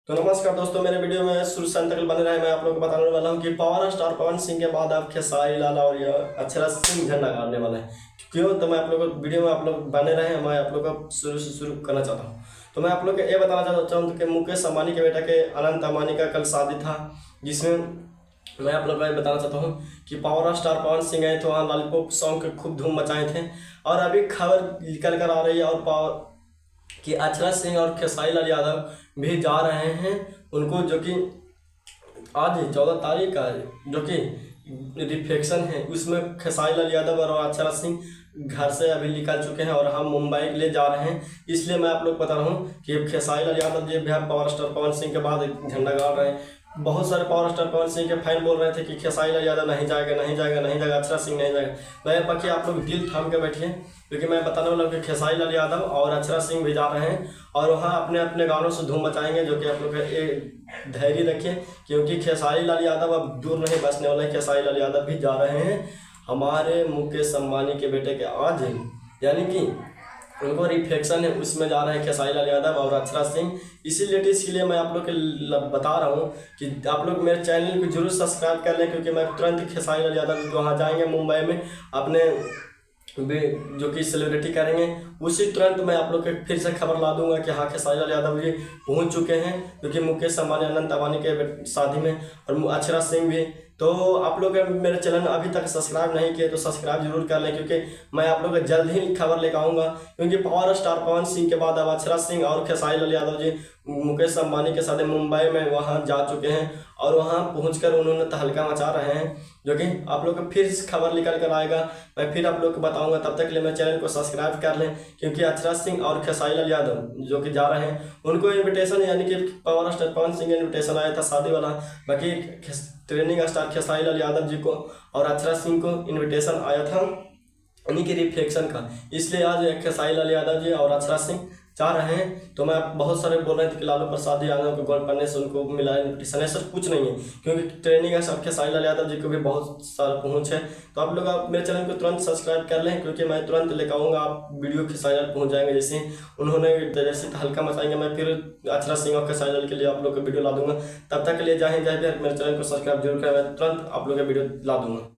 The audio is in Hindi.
तो नमस्कार दोस्तों, मेरे वीडियो में शुरू से अंत तक बने रहे। मैं आप लोगों को बताने वाला हूं कि पावर स्टार पवन सिंह के बाद अब खेसारी लाल और ये अक्षरा सिंह झंडा गाड़ने वाला है। क्यों? तो मैं आप लोगों को वीडियो में आप लोग बने रहे। मैं आप लोग को शुरू करना चाहता हूँ। तो मैं आप लोग को ये बताना चाहता हूँ कि मुकेश अंबानी के बेटा के अनंत अंबानी का कल शादी था, जिसमें मैं आप लोग को बताना चाहता हूँ कि पावर स्टार पवन सिंह आए तो वहाँ लॉलीपॉप सॉन्ग के खूब धूम मचाए थे। और अभी खबर निकल कर आ रही है और पावर कि अक्षरा सिंह और खेसारी लाल यादव भी जा रहे हैं उनको, जो कि आज 14 तारीख का जो कि रिफ्लेक्शन है, उसमें खेसारी लाल यादव और अक्षरा सिंह घर से अभी निकल चुके हैं और हम मुंबई के लिए जा रहे हैं। इसलिए मैं आप लोग बता रहा हूँ कि खेसारी लाल यादव जी भी पावर स्टार पवन सिंह के बाद झंडा गाड़ रहे हैं। बहुत सारे पावर स्टार पवन सिंह के फैन बोल रहे थे कि खेसारी लाल यादव नहीं जाएगा, नहीं जाएगा, नहीं जाएगा, अक्षरा सिंह नहीं जाएगा। मैं बाकी आप लोग दिल थाम के बैठिए, क्योंकि मैं बताने वाला हूँ कि खेसारी लाल यादव और अक्षरा सिंह भी जा रहे हैं और वहाँ अपने अपने गानों से धूम मचाएंगे, जो कि आप लोग धैर्य रखिए, क्योंकि खेसारी लाल यादव अब दूर नहीं बचने वाले। खेसारी लाल यादव भी जा रहे हैं हमारे मुकेश अंबानी के बेटे के आज, यानी कि उनको रिफ्लेक्शन है, उसमें जा रहे हैं खेसारी लाल यादव और अक्षरा सिंह। इसीलिए मैं आप लोग के बता रहा हूँ कि आप लोग मेरे चैनल को जरूर सब्सक्राइब कर लें, क्योंकि मैं तुरंत खेसारी लाल यादव वहाँ जाएंगे मुंबई में अपने जो कि सेलिब्रिटी करेंगे, उसी तुरंत मैं आप लोग के फिर से खबर ला दूंगा कि हाँ खेसारी लाल यादव जी पहुंच चुके हैं, क्योंकि मुकेश अंबानी अनंत अंबानी के शादी में, और अक्षरा सिंह भी। तो आप लोग मेरे चैनल अभी तक सब्सक्राइब नहीं किए तो सब्सक्राइब जरूर कर लें, क्योंकि मैं आप लोग को जल्द ही खबर लेकर आऊँगा। क्योंकि पावर स्टार पवन सिंह के बाद अब अक्षरा सिंह और खेसारी लाल यादव जी मुकेश अंबानी के साथ मुंबई में वहाँ जा चुके हैं और वहाँ पहुंचकर उन्होंने तहलका मचा रहे हैं, जो कि आप लोग को फिर खबर निकल कर आएगा। मैं फिर आप लोग को बताऊंगा। तब तक के लिए मेरे चैनल को सब्सक्राइब कर लें, क्योंकि अक्षरा सिंह और खेसारी लाल यादव जो कि जा रहे हैं उनको इन्विटेशन, यानी कि power star Pawan Singh invitation आया था शादी वाला। बाकी ट्रेनिंग स्टार खेसारी लाल यादव जी को और अक्षरा सिंह को इन्विटेशन आया था, यानी कि रिफ्लेक्शन का। इसलिए आज खेसारी लाल यादव जी और अक्षरा सिंह जा रहे हैं। तो मैं बहुत सारे बोल रहे थे कि लालू प्रसाद यादव को गोल्ड पढ़ने से उनको मिला इन्विटेशन, ऐसा कुछ नहीं है, क्योंकि ट्रेनिंग है सब खेसारी लाल यादव जी को भी बहुत सारा पहुंच है। तो आप लोग मेरे चैनल को तुरंत सब्सक्राइब कर लें, क्योंकि मैं तुरंत लेकर आऊँगा। आप वीडियो खेसारी लाल पहुँच जाएंगे, जैसे उन्होंने जैसे हल्का मचाएंगे, मैं फिर अक्षरा सिंह और खेसारी लाल के लिए आप लोग को वीडियो ला दूंगा। तब तक के लिए जय हिंद जय भारत। मेरे चैनल को सब्सक्राइब जरूर करें, मैं तुरंत आप लोग का वीडियो ला दूंगा।